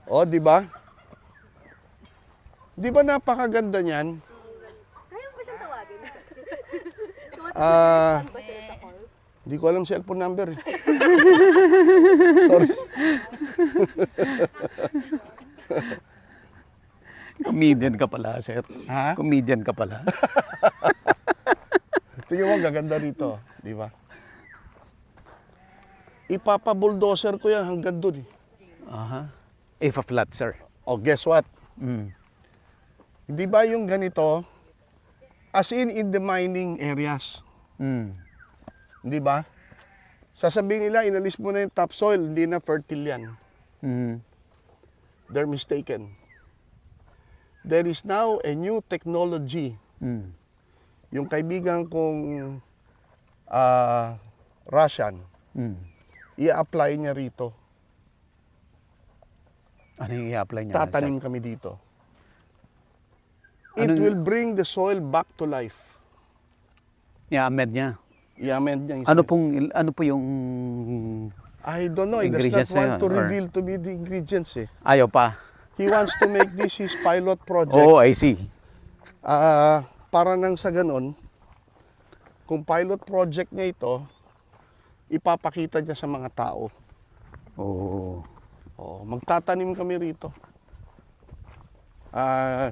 O, di ba? Di ba napakaganda niyan? Kaya mo ba siyang tawagin? Ah, Tumatawag ba sila sa calls? Hindi ko alam cellphone number eh. Sorry. Comedian ka pala, sir. Ha? Comedian ka pala. Tingnan mo, gaganda rito. Di ba? Ipapa-bulldozer ko yan hanggang dun eh. Aha. If a flat, sir. Oh, guess what? Mm. Hindi ba yung ganito? As in the mining areas. Mm. Hindi ba? Sasabihin nila, inalis mo na yung topsoil, hindi na fertile yan. Mm. They're mistaken. There is now a new technology. Mm. Yung kaibigan kong Russian, Mm. i-apply niya rito. Ano yung i-apply niya? Tatanim kami dito. It Anong- will bring the soil back to life. I-amend niya. I-amend niya yung Ano soil. ano po yung I don't know. He does not ingredients na want yun, to or- reveal to me the ingredients eh. ayaw pa? He wants to make this his pilot project. Oh, I see. Para nang sa ganon, kung pilot project niya ito, ipapakita niya sa mga tao. Oh. Oh, magtatanim kami rito.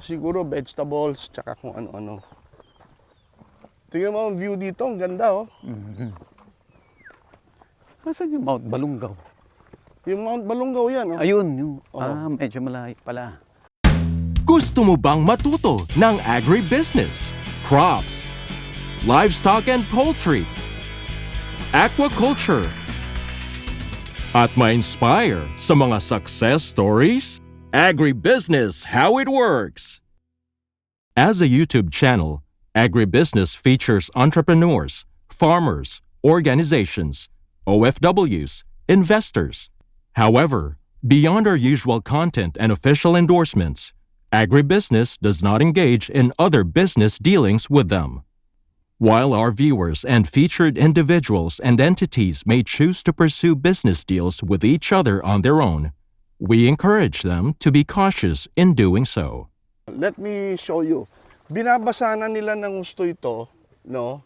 Siguro vegetables, tsaka kung ano-ano. Tingnan mo ang view dito, ang ganda oh. Nasaan yung Mount Balungaw? Yung Mount Balungaw yan oh. Ayun, yung, Oo. medyo malayo pala. Gusto mo bang matuto ng agribusiness, crops, livestock and poultry, aquaculture, at ma-inspire sa mga success stories? Agribusiness How It Works. As a YouTube channel, Agribusiness features entrepreneurs, farmers, organizations, OFWs, investors. However, beyond our usual content and official endorsements, Agribusiness does not engage in other business dealings with them. While our viewers and featured individuals and entities may choose to pursue business deals with each other on their own, we encourage them to be cautious in doing so. Let me show you. Binabasa na nila ng gusto ito, no?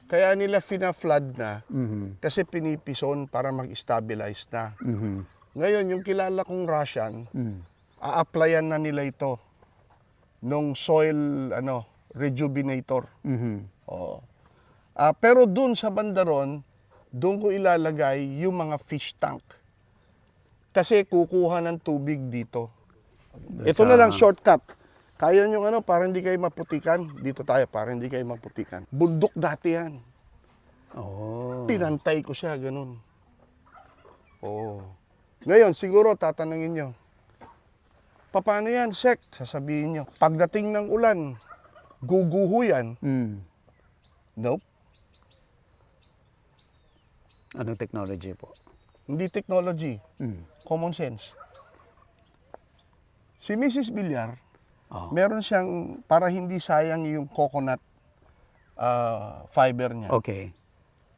Kaya nila fina-flood na kasi pinipison para mag-stabilize na. Ngayon, yung kilala kong Russian, a-applyan na nila ito nung soil rejuvenator. Oo. Pero dun sa bandaron, dun ko ilalagay yung mga fish tank. Kasi kukuha ng tubig dito. Ito na lang shortcut. Kaya nyo para hindi kayo maputikan. Dito tayo para hindi kayo maputikan. Bundok dati yan. Oh. Pinantay ko siya, ganun. Oo. Ngayon, siguro tatanungin nyo, paano yan, Sek? Sasabihin nyo, pagdating ng ulan, guguho yan. Mm. Nope. Anong technology po? Hindi technology. Mm. Common sense. Si Mrs. Villar, Oh. meron siyang, para hindi sayang yung coconut fiber niya, Okay.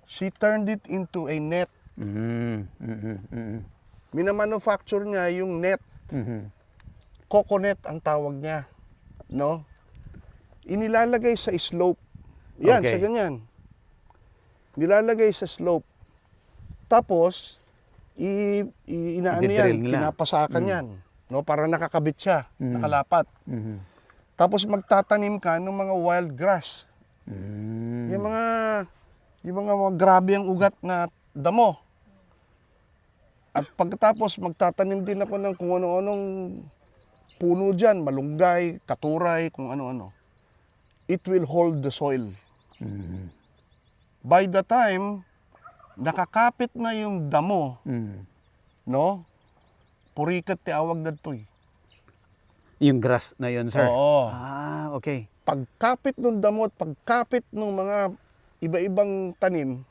she turned it into a net. Mm. Mm-hmm. Mm-hmm. Minamanufacture niya yung net. Mm-hmm. Coconut ang tawag niya. No? Inilalagay sa slope. Yan, Okay. sa ganyan. Nilalagay sa slope. Tapos, inaano I-drill yan, nila. pinapasakan yan. No, para nakakabit siya, nakalapat. Mm-hmm. Tapos magtatanim ka ng mga wild grass. Mm. Yung mga grabe ang ugat na damo. At pagkatapos magtatanim din ako ng kung ano-anong puno dyan, malunggay, katuray, kung ano-ano. It will hold the soil. Mm-hmm. By the time nakakapit na yung damo, Mm. no? Purikat tiawag na ito eh. Yung grass na yun, sir? Oo. Okay. Pagkapit ng damo at pagkapit ng mga iba-ibang tanim,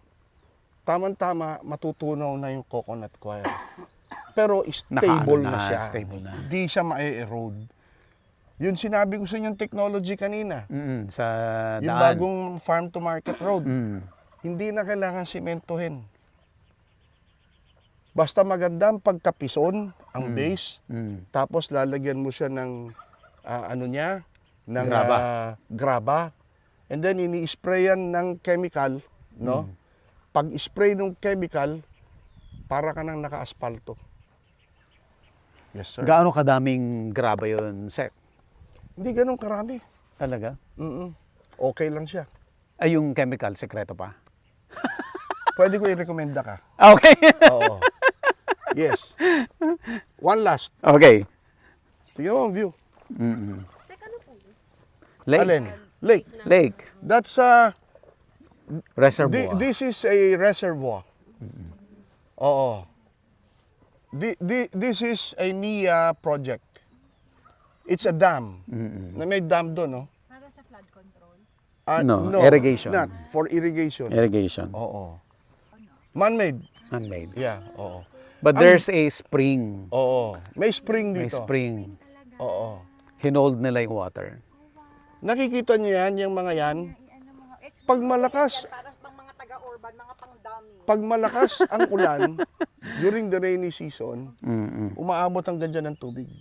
tama-tama matutunaw na yung coconut coir. Pero stable Nakaano na siya. stable na. Hindi siya ma-erode. Yun sinabi ko sa inyong technology kanina. Mm-mm. Sa Yung daan. bagong farm to market road. Mm. Hindi na kailangan simentohin. Basta maganda ang pagkapison ang base. Tapos lalagyan mo siya ng ng Graba. graba. And then ini-sprayan ng chemical, no? Pag spray ng chemical, para ka nang naka-aspalto. Yes, sir. Gaano kadaming graba yun, Sek? Hindi ganun karami. Talaga? Okay lang siya. Ay, yung chemical, sekreto pa. Pwede ko i-recommenda ka. Okay. Oo. Yes. One last. Okay. Tingnan mo ang view. Teka, ano po? Lake. Alin? Lake. Lake. That's Reservoir. this is a reservoir. Oo. This is a NIA project. It's a dam. Na may dam doon, no? Para sa flood control. No, irrigation. Not for irrigation. Irrigation. Oo. Man-made. Unmade. Yeah, oo. But there's a spring. Oo. May spring May dito. spring. Oo. Hinold nila yung water. Nakikita niyo yan, yung mga yan? Pag malakas, Para pang mga taga-urban, mga pang-dummy. pag malakas ang ulan, during the rainy season, umaabot hanggang dyan ng tubig.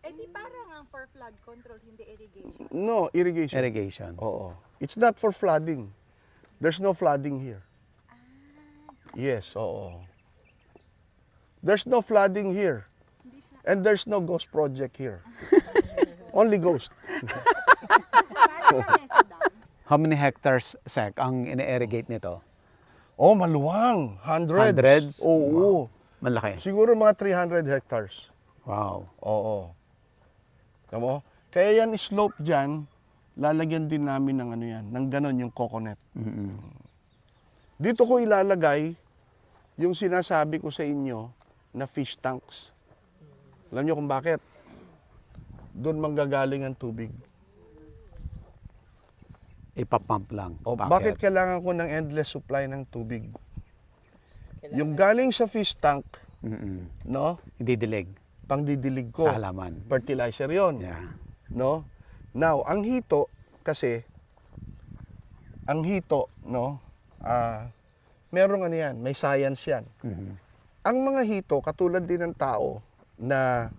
Eh di parang ang for flood control, hindi irrigation. No, irrigation. Irrigation. Oo. It's not for flooding. There's no flooding here. Yes, oo. There's no flooding here. And there's no ghost project here. Only ghost. Paano na sa dam? How many hectares, Sek, ang ine-irrigate nito? Oh, maluwang. Hundreds. Hundreds? Oo. Malaki. Siguro mga 300 hectares. Wow. Oo. Tama mo? Kaya yan slope dyan, lalagyan din namin ng ano yan, ng ganon yung coconut. Dito ko ilalagay yung sinasabi ko sa inyo na fish tanks. Alam niyo kung bakit? Doon manggagaling ang tubig. Ipapump lang. O, bakit kailangan ko ng endless supply ng tubig? Yung galing sa fish tank, no? Didilig Pangdidilig ko. sa halaman. Fertilizer yon. Yeah. No? Now, ang hito kasi no, merong ano yan, may science yan. Ang mga hito katulad din ng tao na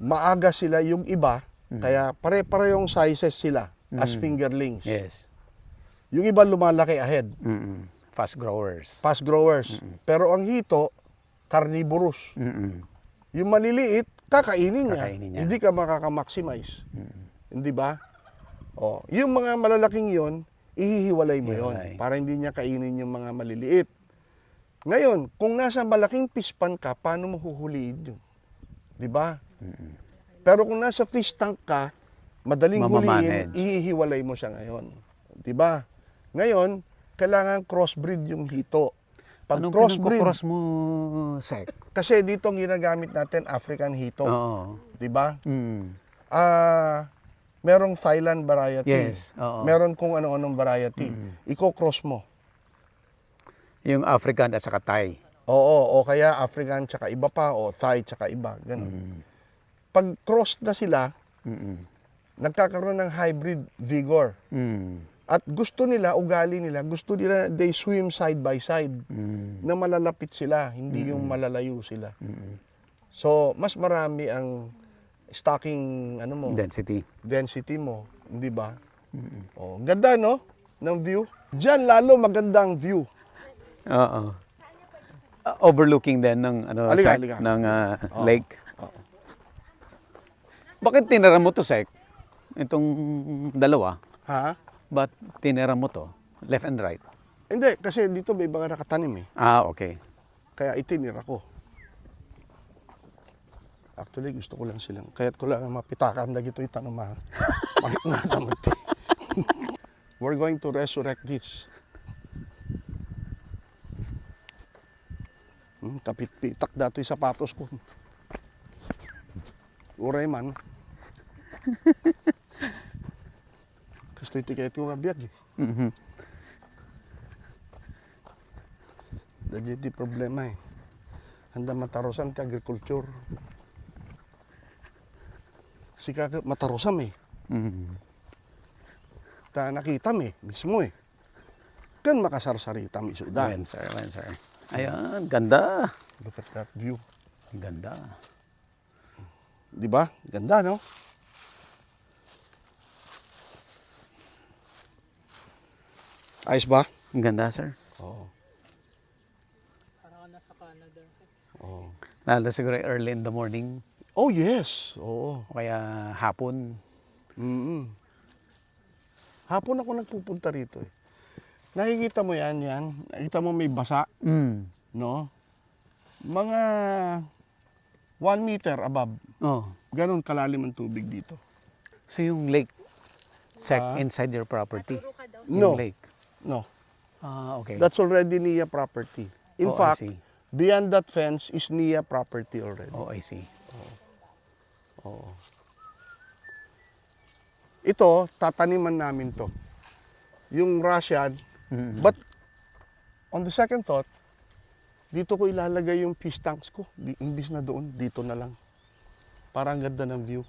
maaga sila yung iba, kaya pare-parehong sizes sila as fingerlings. Yes. Yung iba lumalaki ahead, Fast growers. fast growers. Pero ang hito carnivorous. Yung maliliit, kakainin niya. Kakainin niya. Hindi ka makaka-maximize. Hindi ba? Oh, yung mga malalaking yon, ihihiwalay mo yon Hiwalay. para hindi niya kainin yung mga maliliit. Ngayon, kung nasa malaking fish pan ka, paano mo huhuliin yun? Di ba? Pero kung nasa fish tank ka, madaling huliin, Mamamanage. ihihiwalay mo siya ngayon. Di ba? Ngayon, kailangan crossbreed yung hito. Pag Anong crossbreed, pinagkukross mo, Sek? kasi dito ang ginagamit natin African hito. Oo. Di ba? Mm. Merong Thailand variety. Yes, oo. Meron kung ano-anong variety. Iko-cross mo. Yung African at saka Thai. Oo, o kaya African tsaka iba pa, o Thai tsaka iba, ganun. Pag cross na sila, nagkakaroon ng hybrid vigor. At gusto nila, ugali nila, gusto nila they swim side by side. Na malalapit sila, hindi yung malalayo sila. So, mas marami ang stocking density mo, hindi ba? Oh, ganda no ng view. Diyan lalo magandang view. Oo. Overlooking din ng Halika, Sek, halika. ng lake. Bakit tinira mo to, Sek? Itong dalawa. Ha? Ba't tinira mo to? Left and right. Hindi, kasi dito may mga nakatanim eh. Ah, okay. Kaya itinira ko. Actually, gusto ko lang silang, kaya't ko lang mapitakan na gito itanong Bakit nga damot eh. We're going to resurrect this. Kapit-pitak dato yung sapatos ko. Uray man. Gusto itiket ko kabiyag eh. Dahil di problema eh. Handa matarosan ka agriculture. Sika matarosam eh. Ta nakita eh, mismo eh. Kan makasarsarita mi sudan. When, sir. Ayan, ganda. Look at that view. Ang ganda. Di ba? Ganda, no? Ayos ba? Ang ganda, sir. Oo. Oo. Lalo siguro early in the morning Oh, yes. Oo. o kaya hapon. Mm. Hapon ako nagpupunta rito eh. Nakikita mo yan. Nakikita mo may basa, Mm. no? Mga 1 meter above. Oh. Ganon kalalim ang tubig dito. So yung lake inside your property? Turo ka daw. No, Yung lake? no. Ah, okay. That's already NIA property. In Oh, I fact, see. beyond that fence is NIA property already. Oh, I see. Ito, tataniman namin to. Yung Russian, Mm. but on the second thought, dito ko ilalagay yung fish tanks ko. Imbis na doon, dito na lang. Para ang ganda ng view.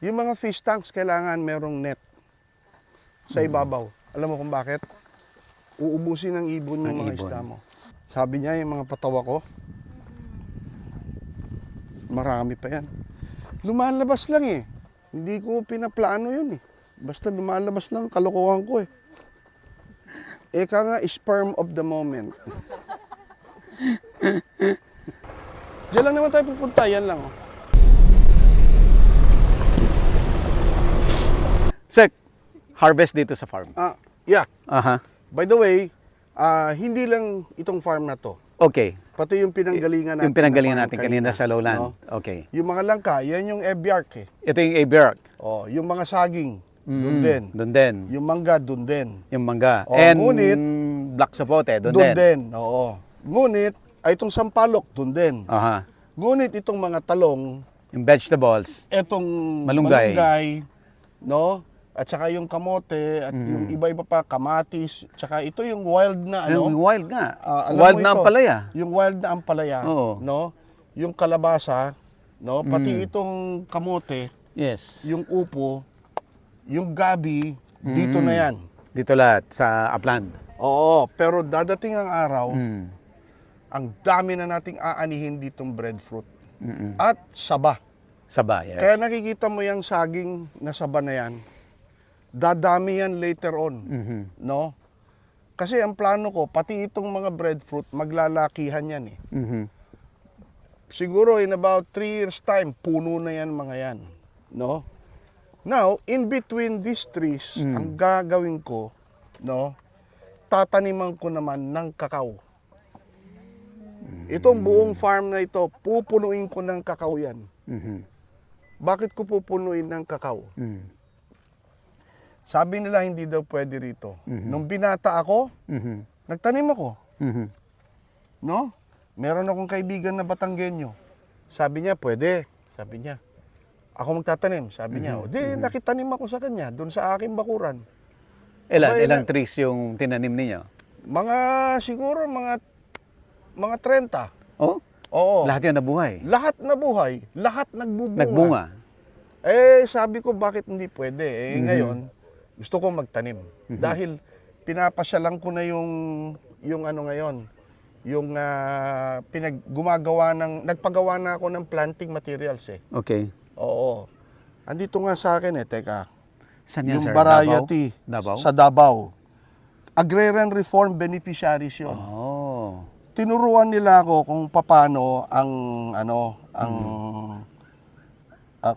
Yung mga fish tanks, kailangan merong net sa ibabaw. Alam mo kung bakit? Uubusin ng ibon yung Ang mga ibon. isda mo. Sabi niya, yung mga patawa ko, marami pa yan. Lumalabas lang eh. Hindi ko pinaplano yun eh. Basta lumalabas lang, kalokohan ko eh. Eka nga, sperm of the moment. Diyan lang naman tayo pupunta, yan lang. Oh. Sir, harvest dito sa farm. Yeah, Aha. by the way, hindi lang itong farm na to. Okay. Pati yung pinanggalingan natin. Yung pinanggalingan na farm natin kanina sa lowland. no? Okay. Yung mga langka, yan yung ebyark eh. Ito yung Aberg. Oh, yung mga saging, dun din. Doon din. Yung mangga, dun din. Yung mangga. Oh, And ngunit, black sapote, doon Dun din. din, oo. Ngunit, ay itong sampalok, dun din. Aha. Ngunit itong mga talong, Yung vegetables. etong Malunggay. malunggay, no? At saka yung kamote, at yung iba-iba pa, kamatis, tsaka ito yung wild na ano. Yung wild nga. Alam Wild mo na ito, ang palaya. Yung wild na ampalaya, Oo. no? Yung kalabasa, no? Pati itong kamote, Yes. yung upo, yung gabi, dito na yan. Dito lahat sa upland. Oo, pero dadating ang araw, Mm. ang dami na nating aanihin ditong breadfruit. At saba. Saba, yes. Kaya nakikita mo yung saging na saba na yan, dadami yan later on. No? Kasi ang plano ko, pati itong mga breadfruit, maglalakihan yan eh. Mhm. Siguro in about 3 years time, puno na yan mga yan. No? Now, in between these trees, ang gagawin ko, no, tataniman ko naman ng kakao. Itong buong farm na ito, pupunuin ko ng kakao yan. Mhm. Bakit ko pupunuin ng kakao? Mm. Sabi nila hindi daw pwede rito. Nung binata ako, Mhm. nagtanim ako. Mhm. No? Meron akong kaibigan na Batanggenyo. Sabi niya, pwede. Sabi niya. Ako magtatanim. Sabi niya, o di nakitanim ako sa kanya, doon sa aking bakuran. Ilang trees yung tinanim ninyo? Siguro mga 30. Oh? Oo. Lahat yun nabuhay? Lahat na buhay. Lahat nagbubunga. Nagbunga? Sabi ko, bakit hindi pwede? Ngayon, gusto ko magtanim. Dahil pinapasyalan ko na yung ano ngayon, yung nagpagawa na ako ng planting materials eh. Okay. Oo. Andito nga sa akin eh, teka. Saan yan, Yung sir? variety Davao? sa Davao. Agrarian Reform Beneficiaries yun. Oh. Tinuruan nila ako kung paano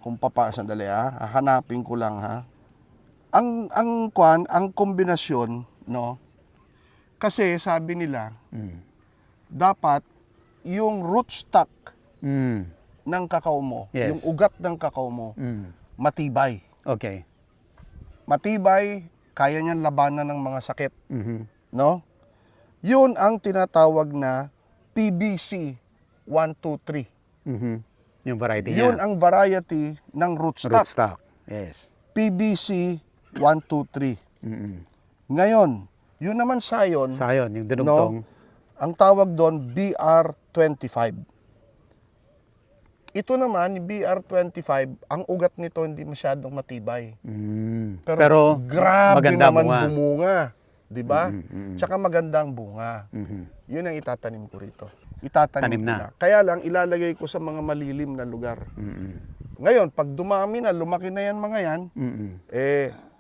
kung sandali hahanapin ko lang ha. Ang kombinasyon, no? Kasi sabi nila, dapat yung rootstock Mm. ng kakao mo, Yes. yung ugat ng kakao mo, matibay. Okay. Matibay, kaya niyan labanan ng mga sakit, Mhm. no? Yun ang tinatawag na PBC 123. Mhm. Yung variety Yun niya. ang variety ng rootstock. Rootstock. Yes. PBC 123. Mhm. Ngayon, yun naman sayon, Sayon, yung dinugtong. ang tawag doon BR25. Ito naman, BR25, ang ugat nito hindi masyadong matibay. Mm. Pero, grabe maganda naman bunga. bumunga. Di ba? Tsaka magandang bunga. Mhm. Yun ang itatanim ko rito. itatanim Tanim ko na. na. Kaya lang, ilalagay ko sa mga malilim na lugar. Ngayon, pag dumami na, lumaki na yan mga yan,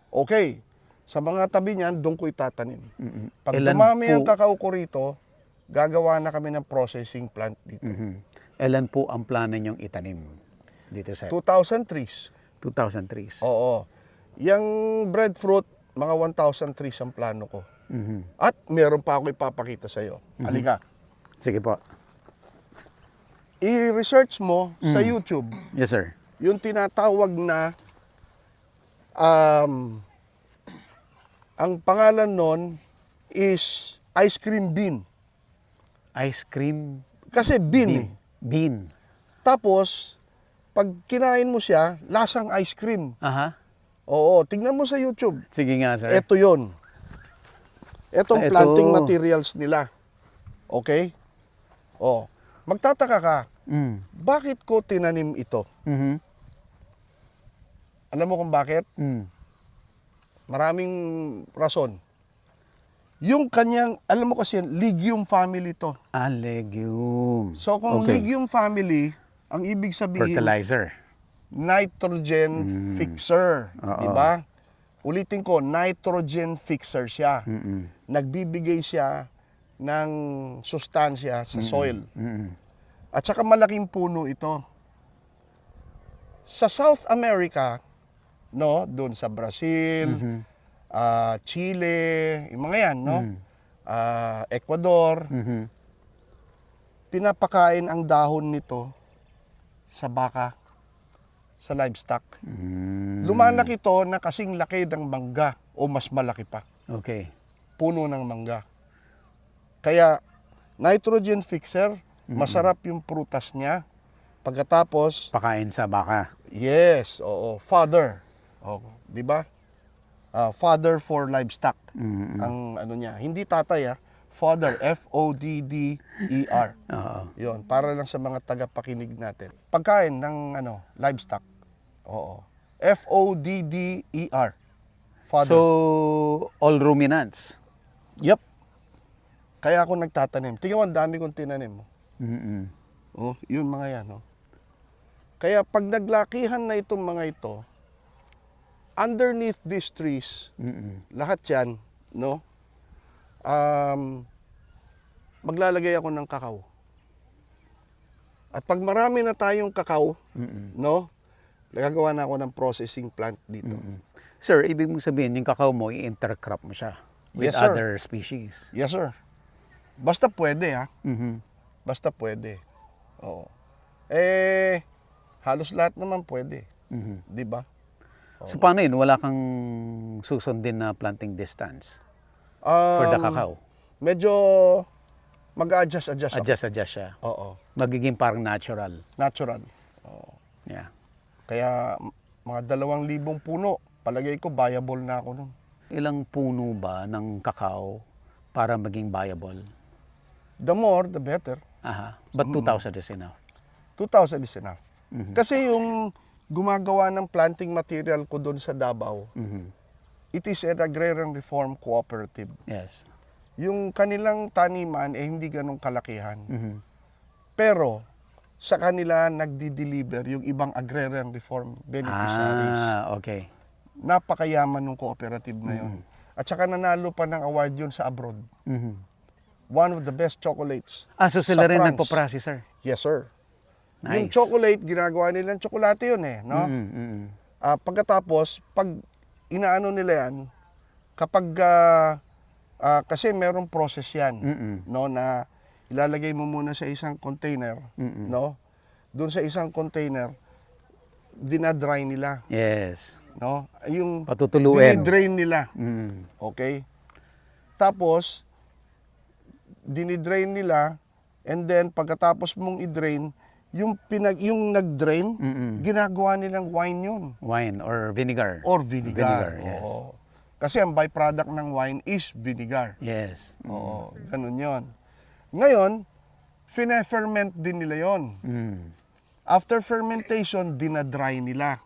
okay. Sa mga tabi niyan, doon ko itatanim. Pag Ilan dumami po- ang kakao ko rito, gagawa na kami ng processing plant dito. Ilan po ang plano niyong itanim dito sa 2,000 trees. 2,000 trees? Oo. Yung breadfruit, mga 1,000 trees ang plano ko. At meron pa ako ipapakita sa iyo. Halika. Sige po. I-research mo sa YouTube Yes, sir. yung tinatawag na ang pangalan nun is ice cream bean. Ice cream Kasi bean eh. bean. Tapos, pag kinain mo siya, lasang ice cream. Aha. Oo, tingnan mo sa YouTube. Sige nga, sir. Ito yon. Etong Ito. planting materials nila. Okay? Oh, magtataka ka, bakit ko tinanim ito? Alam mo kung bakit? Maraming rason. Yung kanyang, alam mo kasi, legume family to. Legume. So kung legume family, ang ibig sabihin, Fertilizer. nitrogen fixer. Di ba? Ulitin ko, nitrogen fixer siya. Nagbibigay siya ng sustansya sa soil. At saka malaking puno ito. Sa South America, no, doon sa Brazil, Chile, yung mga yan, no? Ecuador, pinapakain ang dahon nito sa baka, sa livestock. Lumalaki ito na kasing laki ng mangga o mas malaki pa. Okay. Puno ng mangga. Kaya nitrogen fixer, masarap yung prutas niya. Pagkatapos, Pakain sa baka. yes, oo, fodder. Oh, 'di ba? Fodder for livestock. Ang ano niya, hindi tatay fodder, F-O-D-D-E-R. Oo. 'Yon, para lang sa mga tagapakinig natin. Pagkain ng livestock. Oo. F-O-D-D-E-R. Fodder. So, all ruminants. Yep. Kaya ako nagtatanim. Tingnan mo, ang dami kong tinanim. Oh, yun mga yan. Oh. Kaya pag naglakihan na itong mga ito, underneath these trees, lahat yan, no? Maglalagay ako ng kakao. At pag marami na tayong kakao, no? Gagawa na ako ng processing plant dito. Sir, ibig mong sabihin, yung kakao mo, i-intercrop mo siya with Yes, sir. other species. Yes, sir. Basta pwede, Basta pwede. Oo. Halos lahat naman pwede. Di ba? So, paano yun? Wala kang susundin na planting distance for the cacao? Medyo mag-adjust ako. Adjust siya. Oo. Magiging parang natural. Natural. Oo. Yeah. Kaya mga 2,000 puno, palagay ko viable na ako nun. Ilang puno ba ng cacao para maging viable? The more, the better. Aha. But 2,000 is enough. 2,000 is enough. Kasi yung gumagawa ng planting material ko doon sa Davao, it is an agrarian reform cooperative. Yes. Yung kanilang taniman hindi ganong kalakihan. Pero sa kanila nagdi-deliver yung ibang agrarian reform beneficiaries. Okay. Napakayaman ng cooperative na yun. At saka nanalo pa ng award yun sa abroad. One of the best chocolates. So sila sa rin France. nagpo-process, sir? Yes, sir. Yung Nice. chocolate, ginagawa nilang tsokolate yun no? Pagkatapos, pag inaano nila yan, kapag, kasi merong process yan, no, na ilalagay mo muna sa isang container, no? Doon sa isang container, dinadry nila, Yes. no? Yung Patutuluin. dinidrain nila. Okay? Tapos, dinidrain nila, and then pagkatapos mong i-drain, yung nag-drain, ginagawa nilang wine yun. Wine or vinegar. Or vinegar. Vinegar, yes. Oo. Kasi ang byproduct ng wine is vinegar. Yes. Oo, ganun yon. Ngayon, fine-ferment din nila yon. After fermentation, dinadry nila.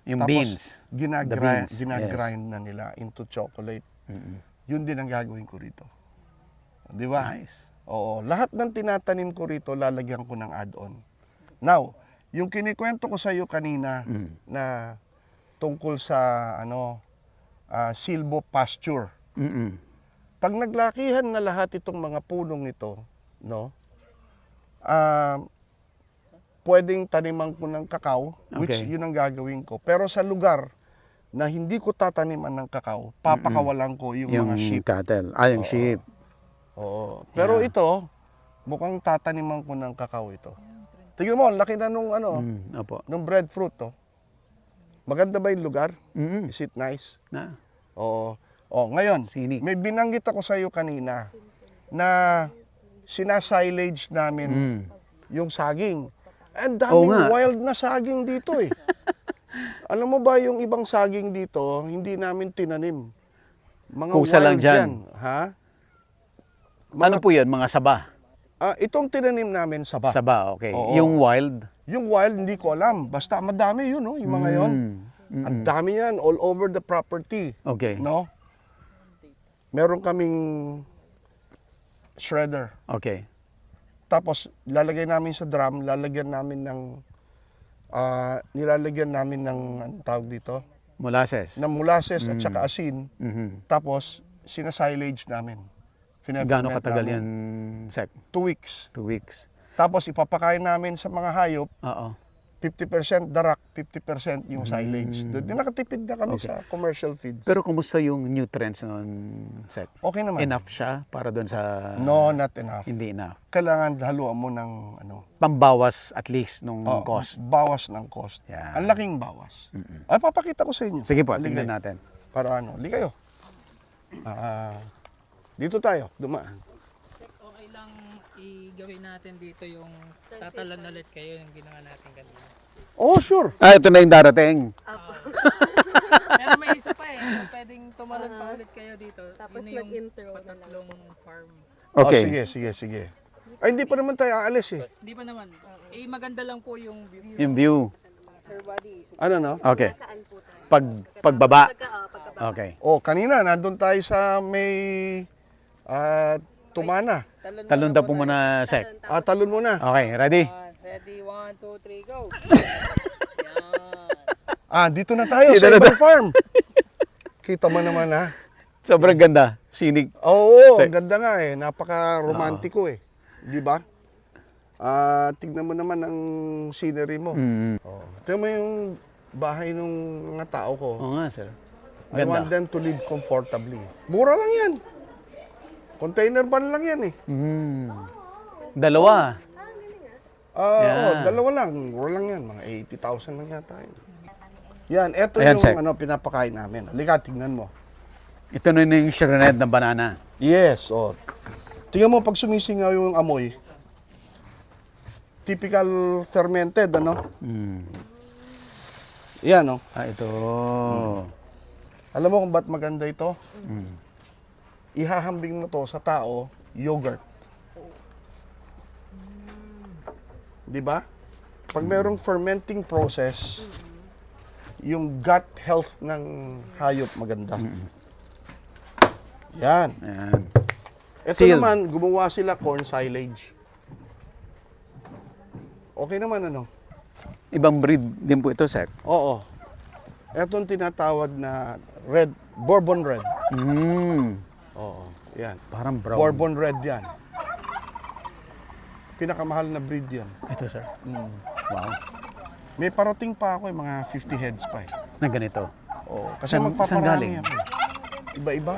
Yung Tapos, beans. ginagrind, beans, ginagrind na nila into chocolate. Yun din ang gagawin ko rito. Di ba? Nice. Oo, lahat ng tinatanim ko rito, lalagyan ko ng add-on. Now, yung kinikwento ko sa iyo kanina na tungkol sa silvo pasture. Mm-mm. Pag naglakihan na lahat itong mga punong ito, no? Pwedeng taniman ko ng kakao, which Okay. yun ang gagawin ko. Pero sa lugar na hindi ko tataniman ng kakao, papakawalan ko yung mga sheep. cattle. Yung sheep. Oo. Pero ito, mukhang tataniman ko ng kakao ito. Tingnan mo, ang laki na nung Opo. nung breadfruit to. Maganda ba yung lugar? Mm-mm. Is it nice? Na. Oo. Ngayon, Sinig. may binanggit ako sa iyo kanina na sinasilage namin yung saging. And Oo daming nga. wild na saging dito eh. Alam mo ba yung ibang saging dito, hindi namin tinanim. Mga Kusa lang wild dyan. yan. Ha? Ano po yun? Mga saba? Itong tinanim namin saba. Saba, okay. Oo. Yung wild? Yung wild, hindi ko alam. Basta madami yun, no? Yung mga yon. Ang dami yan, all over the property. Okay. No? Meron kaming shredder. Okay. Tapos, lalagay namin sa drum, nilalagyan namin ng, anong tawag dito? Molasses? Ng molasses at saka asin. Mhm. Tapos, sinasilage namin. Gaano katagal yan, Sec? 2 weeks. 2 weeks. Tapos, ipapakain namin sa mga hayop, Oo. 50% darak, 50% yung silage. Doon nakatipid na kami Okay. sa commercial feeds. Pero kumusta yung nutrients noon, Sec? Okay naman. Enough siya para doon sa... No, not enough. Hindi enough. Kailangan haluan mo ng Pambawas at least nung Oo, cost. bawas ng cost. Yan. Ang laking bawas. Ay, papakita ko sa inyo. Sige po, Halika tingnan kayo. natin. Para hindi kayo. Dito tayo, dumaan. Okay lang i-gawin natin dito yung tatalan ulit kayo yung ginawa natin kanina. Oh, sure. Ito na yung darating. Pero may isa pa eh, pwedeng tumalon pa ulit kayo dito. Tapos Yun na yung mag-intro na lang. patatlong farm. Okay. Sige. Ay, hindi pa naman tayo aalis eh. Hindi pa naman. Maganda lang po yung view. Yung view. Sir Buddy. Ano no? Okay. Saan po tayo? Pagbaba. Pagkaba. Okay. Oh, kanina nandun tayo sa may Tumana. Talon po muna, Sec. Talon muna. Okay, ready? Ready, 1, 2, 3, go! Dito na tayo Dito sa na ibang farm. Kita mo naman ha. Sobrang ganda. Sinig. Oo, Sec. ganda nga eh. Napaka-romantiko eh. Di ba? Tignan mo naman ang scenery mo. Oh. Tignan mo yung bahay ng mga tao ko. Oo nga, sir. I want Ganda. them to live comfortably. Mura lang yan. Container van lang yan eh. Dalawa. Dalawa lang. Mura lang yan. Mga 80,000 lang yata yun. Yan, eto Ayan, yung Sec. pinapakain namin. Halika, tingnan mo. Ito na yung shredded ng banana. Yes, tingnan mo pag sumisingaw yung amoy. Typical fermented, Yan, Ito. Alam mo kung ba't maganda ito? Ihahambing mo to sa tao, yogurt. Di ba? Pag merong fermenting process, yung gut health ng hayop maganda. Yan. Ayan. Ito Sealed. naman, gumawa sila corn silage. Okay naman, Ibang breed din po ito, Sec. Oo. Ito ang tinatawag na red, Bourbon red. Oo, yan. Parang brown. Bourbon red yan. Pinakamahal na breed yan. Ito, sir. Wow. May parating pa ako, mga 50 heads pa eh. Na ganito. Oo, kasi Saan galing? magpaparami ako. Iba-iba.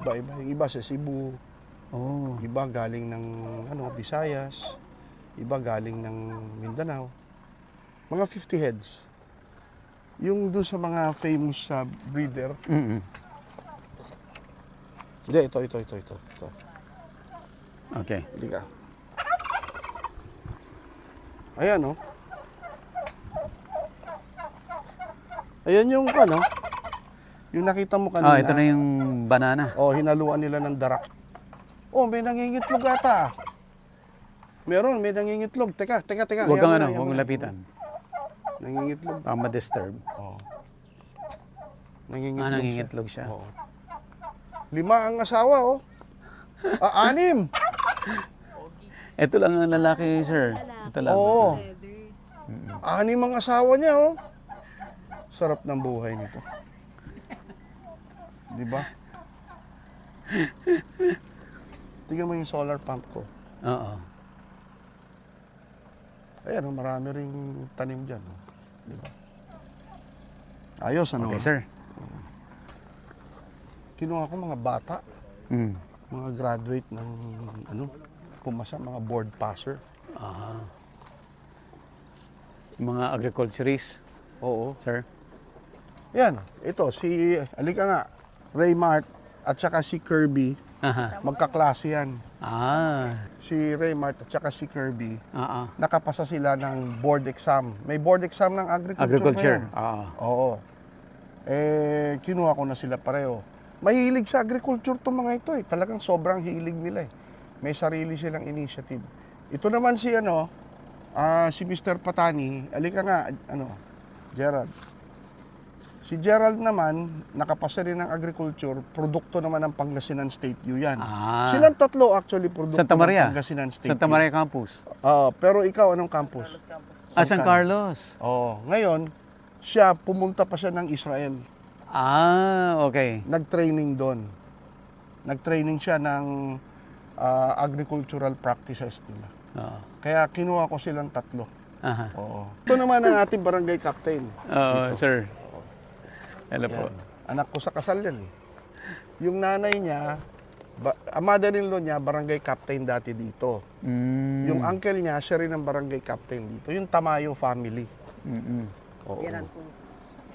Iba-iba. Yung iba sa Cebu, Oh. iba galing ng Visayas, iba galing ng Mindanao. Mga 50 heads. Yung doon sa mga famous breeder. Hindi, ito. Okay. Hindi ka. Ayan, Ayan yung yung nakita mo kanina. Ito na yung banana. Hinaluan nila ng darak. May nangingitlog ata. Meron, may nangingitlog. Teka. Huwag kang huwag mong lapitan. Nangingitlog. Para ma-disturb. Nangingitlog, Nangingitlog siya. Oo. 5 ang asawa, 6. Ito lang ang lalaki, sir. Ito lang. Oo. Feathers. Anim ang asawa niya, oh. Sarap ng buhay nito. Di ba? Tingnan mo yung solar pump ko. Oo. Ayan, oh, marami ring tanim dyan. Oh. Di ba? Ayos, ano? Okay, sir. Kinuha ko mga bata, Mm. mga graduate ng, pumasa, mga board passer. Yung mga agriculturist, Oo. sir. Yan, ito, alika nga, Raymart at saka si Kirby, Aha. magkaklase yan. Ah. Si Raymart at saka si Kirby, Oo. nakapasa sila ng board exam. May board exam ng agriculture. Agriculture. ngayon. Oo. Oo. Kinuha ko na sila pareho. Mahilig sa agriculture itong mga ito eh. Talagang sobrang hilig nila eh. May sarili silang initiative. Ito naman si si Mr. Patani, alika nga, Gerald. Si Gerald naman, nakapasa rin ng agriculture, produkto naman ng Pangasinan State U yan. Ah. Silang tatlo actually produkto Santa Maria. ng Pangasinan State Santa U. Maria Campus. Pero ikaw, anong campus? San Carlos. Ngayon, pumunta pa siya ng Israel. Ah, okay. Nag-training doon. Nag-training siya ng agricultural practices nila. Oo. Kaya kinuha ko silang tatlo. Aha. Oo. Ito naman ang ating barangay captain. Oo, sir. Hello po. Anak ko sa kasal yan eh. Yung nanay niya, ang mother-in-law niya, barangay captain dati dito. Mm. Yung uncle niya, siya rin ang barangay captain dito. Yung Tamayo family. Mm-mm. Oo.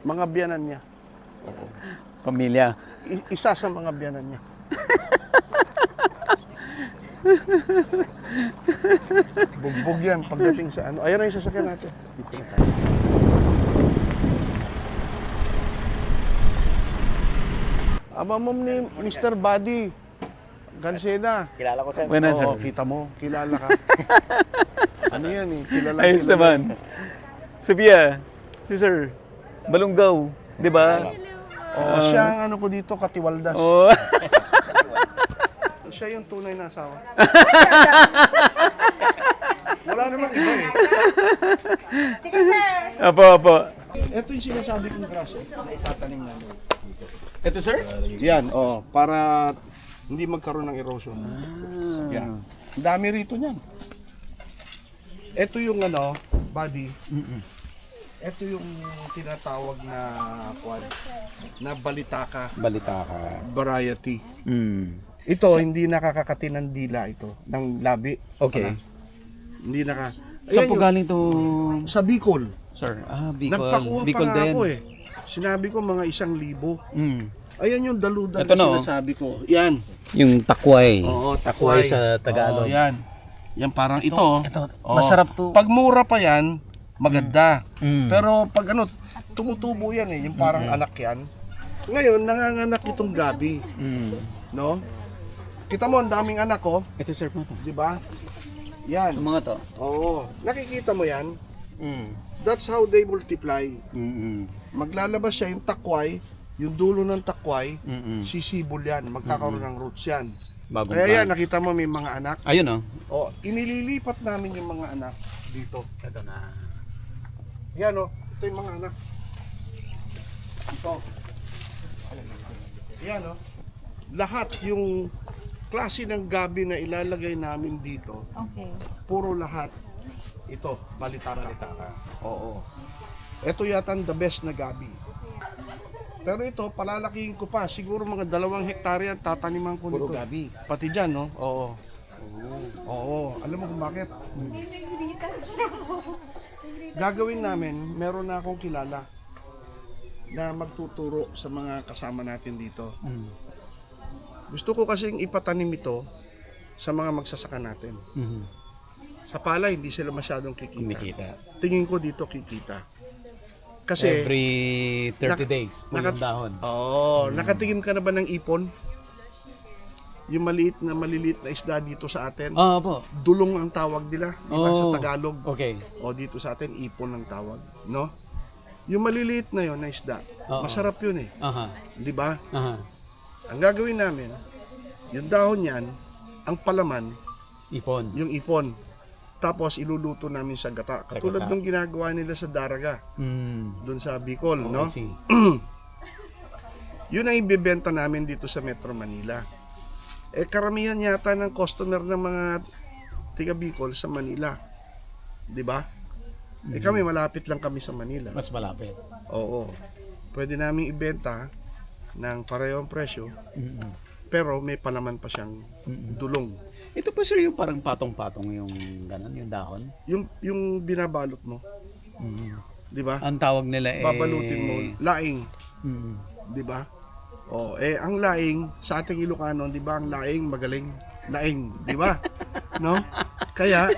Mga biyanan niya. Pamilya. Isa sa mga biyanan niya. Bugbog yan pagdating sa ano. Ayan na yung sasakyan natin. Ma'am ni Mr. Buddy Gansena. Kilala ko, sir. Buenas, sir. Oo, kita mo. Kilala ka. Ano yan eh? Kilala. Ayos naman. Sophia, si sir, Balunggaw, di ba? Siya ang ano ko dito, Katiwaldas. Oo. Siya yung tunay na asawa. Wala namang iba eh. Sige, sir. Apo. Ito yung sinasabi kong graso na itatanim namin. Ito, sir? Yan, para hindi magkaroon ng erosion. Yan. Ang dami rito niyan. Ito yung buddy. Ito yung tinatawag na na balitaka Balita ka. variety. Mm. Ito hindi nakakakati ng dila ito, ng labi. Okay. Hindi naka. Saan Ayan po yung- galing to, Sa Bicol. sir? Ah, Bicol. Nagpakuha Bicol pa nga din. ako eh. Sinabi ko mga 1,000. Mm. Ayan yung daludan Ito na no? sinasabi ko. Yan. Yung takway. Oo, Takway sa Tagalog. Oo, yan. Yan parang ito. Oo. Masarap to. Pag mura pa yan, maganda. Mm. Pero pag tumutubo yan eh, yung parang anak yan. Ngayon, nanganganak itong gabi. Mm. No? Kita mo, ang daming anak ko. Ito, sir, po to. Di ba? Yan. Yung mga to. Oo. Nakikita mo yan? Mm. That's how they multiply. Mm-mm. Maglalabas siya yung takway, yung dulo ng takway, Mm-mm. sisibol yan, magkakaroon ng roots yan. Bagong Kaya yan, plant. nakita mo may mga anak. Ayun, oh. O, inililipat namin yung mga anak dito. Ito na. Yan o, ito yung mga anak. Ito. Yan o. Lahat yung klase ng gabi na ilalagay namin dito, Okay. puro lahat ito, balitaka. Oo. Ito yata ang the best na gabi. Pero ito, palalakihin ko pa. Siguro mga 2 hektarya ang tataniman ko nito. Puro gabi. Pati dyan, no? Oo. Oo. Alam mo kung bakit? Gagawin namin, meron na akong kilala na magtuturo sa mga kasama natin dito. Gusto ko kasing ipatanim ito sa mga magsasaka natin. Mm-hmm. Sa palay, hindi sila masyadong kikita. Kumikita. Tingin ko dito kikita. Kasi, Every 30 Nak- days, pulong dahon. nakatingin ka na ba ng ipon? Yung maliliit na isda dito sa atin. Oo po. Dulong ang tawag nila, di ba, sa Oh. Tagalog. Okay. O dito sa atin, ipon ang tawag, no? Yung maliliit na yon na isda, Oo. masarap yun eh, Aha. di ba? Aha. Ang gagawin namin, yung dahon yan, ang palaman, Ipon. yung ipon. Tapos iluluto namin sa gata. Sa Katulad gata. ng ginagawa nila sa Daraga, doon sa Bicol, Oh, no? I see. Yun ang ibebenta namin dito sa Metro Manila. Eh karamihan yata ng customer ng mga tiga Bicol sa Manila. 'Di ba? Eh kami malapit lang kami sa Manila. Mas malapit. Oo. Pwede namin ibenta ng parehong presyo, pero may palaman pa siyang dulong. Ito po sir yung parang patong-patong yung ganon, yung dahon. Yung binabalot mo, 'di ba? Ang tawag nila Babalutin mo, laing, Mm. 'di ba? Oh, ang laing sa ating Ilocano, 'di ba? Ang laing magaling, laing, 'di ba? No? Kaya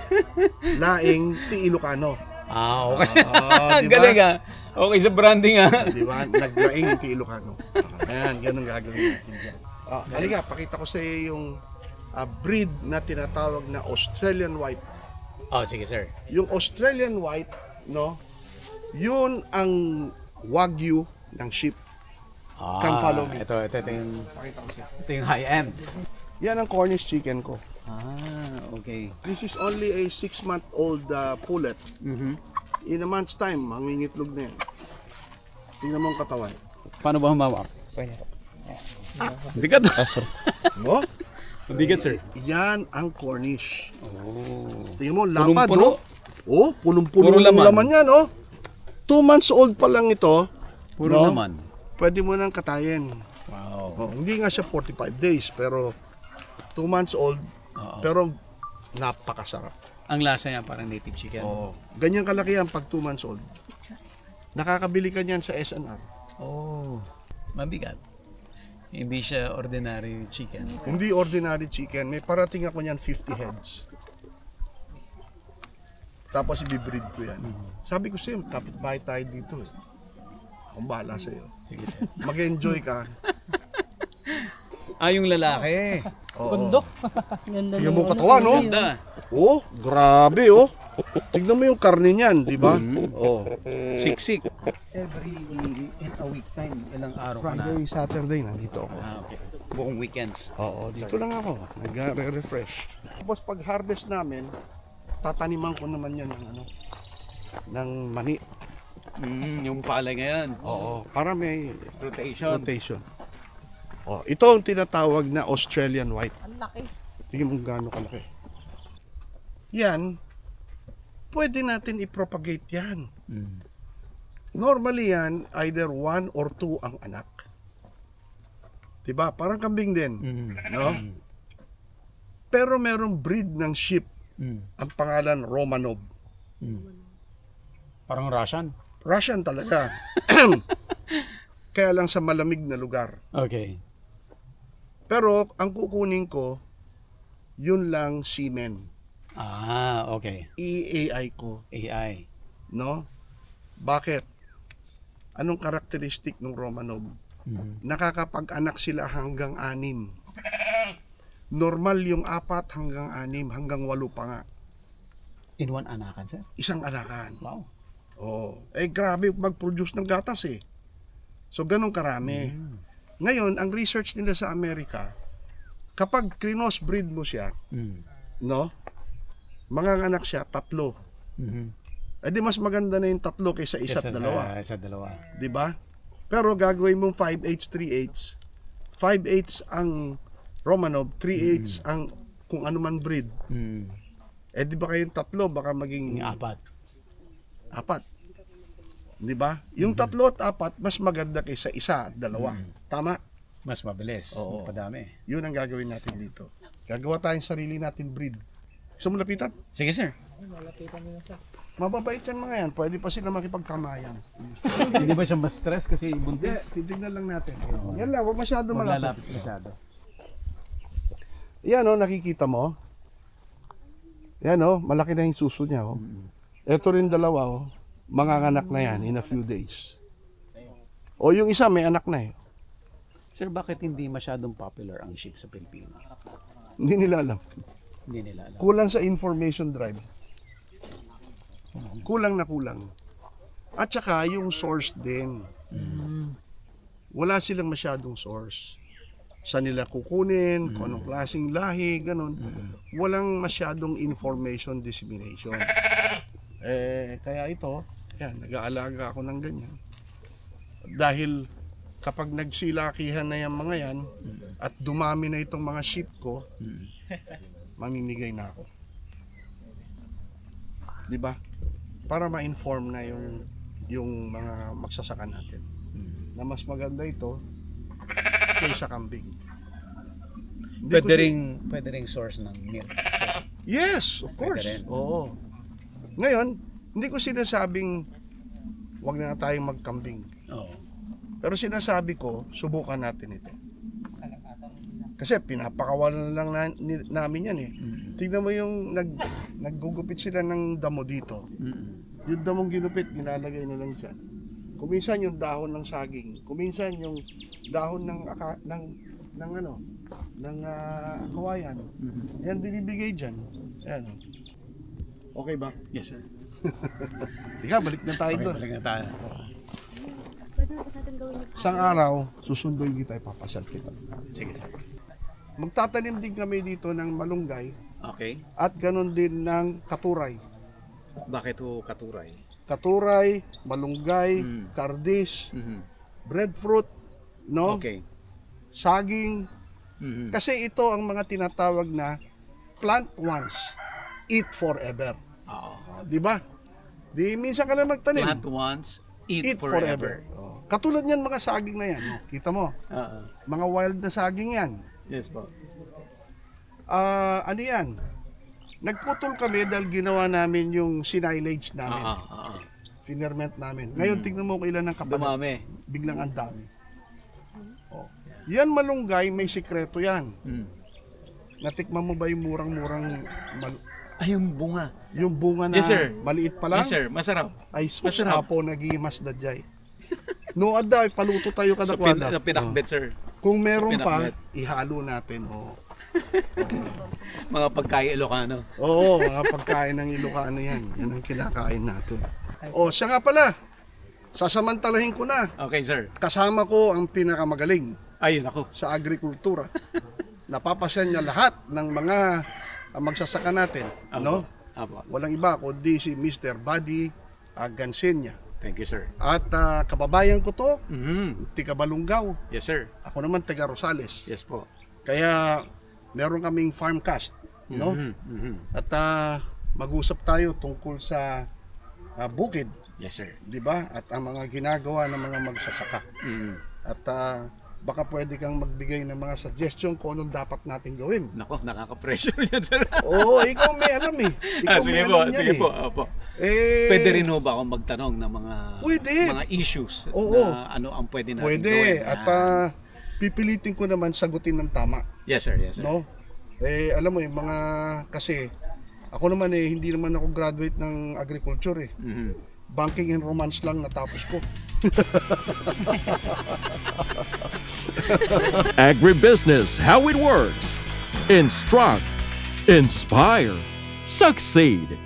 laing ti Ilocano. Ah, okay. Di ba? Galing ah. Okay sa branding ah. 'Di ba? Naglaing ti Ilocano. Ayan, ganun gagawin natin diyan. Halika, pakita ko sa iyo yung breed na tinatawag na Australian White. Oh, sige sir. Yung Australian White, no? Yun ang wagyu ng sheep. Come follow me. Ito yung, Pakita ko sa'yo. ito yung high end. Yan ang Cornish chicken ko. Okay. This is only a 6-month-old pullet. In a month's time, mangingitlog na yan. Tingnan mo ang katawan. Paano ba humawak? Bigat. No? Bigat sir. Yan ang Cornish. Oh. Tingnan mo, lapad, Punong-puno. oh. Punong-puno Puro ng laman. laman yan, oh. 2 months old pa lang ito. Puro no? naman. Pwede mo nang katayin. Wow. Oh, hindi nga siya 45 days, pero 2 months old, pero napakasarap. Ang lasa niya parang native chicken. Oh, ganyan kalaki yan pag 2 months old. Nakakabili ka niyan sa SNR. Oh. Mabigat. Hindi siya ordinary chicken. Hindi ordinary chicken. May parating ako niyan 50 heads. Tapos ibibreed ko yan. Sabi ko sa'yo, kapitbahay tayo dito eh. Akong bahala sa'yo. Sige sir. Mag-enjoy ka. Yung lalaki. Oo. Ganda Tingnan mo ang katawan, no? Ganda. Oh, grabe oh. Tignan mo yung karne niyan, di ba? Oh. Siksik. Every in a week time, ilang araw ka na. Friday, Saturday, nandito ako. Okay. Buong weekends. Oo, dito lang ako. Nag-refresh. Tapos pag harvest namin, tataniman ko naman yan ng ano, ng mani. Yung palay ngayon. Oo. Para may Rotation. rotation. Oh, ito ang tinatawag na Australian White. Ang laki. Tingnan mo gaano kalaki. Yan, pwede natin i-propagate yan. Normally yan, either 1 or 2 ang anak. Diba? Parang kambing din. No? Pero merong breed ng sheep. Ang pangalan Romanov. Parang Russian. Russian talaga. Kaya lang sa malamig na lugar. Okay. Pero ang kukunin ko, yun lang semen. Okay. EAI ko. AI. No? Bakit? Anong karakteristik ng Romanov? Nakakapag-anak sila hanggang 6. Normal yung 4 hanggang 6, hanggang 8 pa nga. In one anakan, sir? Isang anakan. Wow. Oh, grabe mag-produce ng gatas eh. So ganun karami. Ngayon, ang research nila sa Amerika, kapag crossbreed mo siya, no? Manganganak siya 3. Eh di mas maganda na yung 3 kaysa 1 at 2. Isa dalawa. 'Di ba? Pero gagawin mong 5/8, 3/8. 5/8 ang Romanov, 3/8 ang kung ano man breed. Eh di ba kayong 3 baka maging Yung 4. 4. 'Di ba? Yung 3 at 4 mas maganda kaysa 1 at 2. Tama? Mas mabilis. Oo. Padami. Yun ang gagawin natin dito. Gagawa tayong sarili natin breed. Gusto mo lapitan? Sige, sir. Malapitan nila sa Mababait yan mga yan. Pwede pa sila makipagkamayan. Hindi ba siya mas stress kasi buntis? Titignan lang natin. Yan lang, huwag masyado malapit. Maglalapit masyado. Yan o, nakikita mo. Yan o, malaki na yung suso niya o. Ito rin dalawa o, manganganak na yan in a few days. O yung isa may anak na eh. Sir, bakit hindi masyadong popular ang sheep sa Pilipinas? Hindi nila alam. Hindi nila alam. Kulang sa information drive. Kulang na kulang. At saka yung source din. Wala silang masyadong source. saan nila kukunin, kung anong klaseng lahi, ganun. Walang masyadong information dissemination. Kaya ito, yan, nag-aalaga ako ng ganyan. Dahil kapag nagsilakihan na yung mga yan, at dumami na itong mga sheep ko, mamimigay na ako. Di ba? Para ma-inform na yung mga magsasaka natin. Na mas maganda ito kaysa kambing. Hindi ko Pwede ring source ng milk. Yes, of course. rin. Oo. Ngayon, hindi ko sinasabing wag na tayong magkambing. Oo. Pero sinasabi ko, subukan natin ito. Kasi pinapakawalan lang namin yan eh. Tingnan mo yung naggugupit sila ng damo dito. Yung damong ginupit, ginalagay na lang siya. Kuminsan yung dahon ng saging, kuminsan yung dahon ng kawayan. Yan binibigay diyan. Ayan. Okay ba? Yes, sir. Tika, balik na tayo doon. Balik na tayo. Pwede na natin gawin yung Isang araw, susunduin kita, ipapasyal kita. Sige, sir. Magtatanim din kami dito ng malunggay Okay. at ganun din ng katuray. Bakit ho katuray? Katuray, malunggay, kardis, breadfruit, no? Okay. Saging. Kasi ito ang mga tinatawag na plant once, eat forever. Oo. Di ba? Di minsan ka na magtanim. Plant once, eat, Eat forever. Oh. Katulad niyan mga saging na yan. Oh. Kita mo, mga wild na saging yan. Yes po. Ano yan? Nagputol kami dahil ginawa namin yung silage namin. Finerment namin. Ngayon, tignan mo kung ilan ang kapalit. Dumami. Biglang ang dami. Oh. Yan malunggay, may sikreto yan. Natikman mo ba yung murang-murang Ay, yung bunga. yung bunga na Yes, sir. maliit pa lang? Yes, sir. Masarap. Ay, sus, Masarap. apo nagimas dadyay. No, ada, paluto tayo Sa kadakwada. pinakbet, sir. Kung meron sa pa, pinakbet. ihalo natin. Oh. Mga pagkain Ilocano. Oo, mga pagkain ng Ilocano yan. Yan ang kinakain natin. O, siya nga pala. Sasamantalahin ko na. Okay, sir. Kasama ko ang pinakamagaling Ayun ako. sa agrikultura. Napapasyan niya lahat ng mga magsasaka natin. No? Apo. Walang iba kundi si Mr. Buddy Gansenya. Thank you, sir. At kababayan ko to, Mhm. tiga Balungaw. Yes, sir. Ako naman taga Rosales. Yes po. Kaya meron kaming farmcast, no? At mag-usap tayo tungkol sa bukid, Yes, sir. 'di ba? At ang mga ginagawa ng mga magsasaka. At baka pwede kang magbigay ng mga suggestion kung anong dapat natin gawin. Nako, nakaka-pressure yan, sir. Oo, ikaw may alam eh. Ikaw may Sige po, alam yan sige eh. po. Opo. Pwede rin ho ba akong magtanong ng mga issues Oo. na ano ang pwede natin Pwede. gawin? At pipilitin ko naman sagutin ng tama. Yes, sir. Yes, sir. No? Alam mo yung mga, kasi ako naman hindi naman ako graduate ng agriculture eh. Banking and romance lang natapos ko. Agribusiness, how it works. Instruct, inspire, succeed.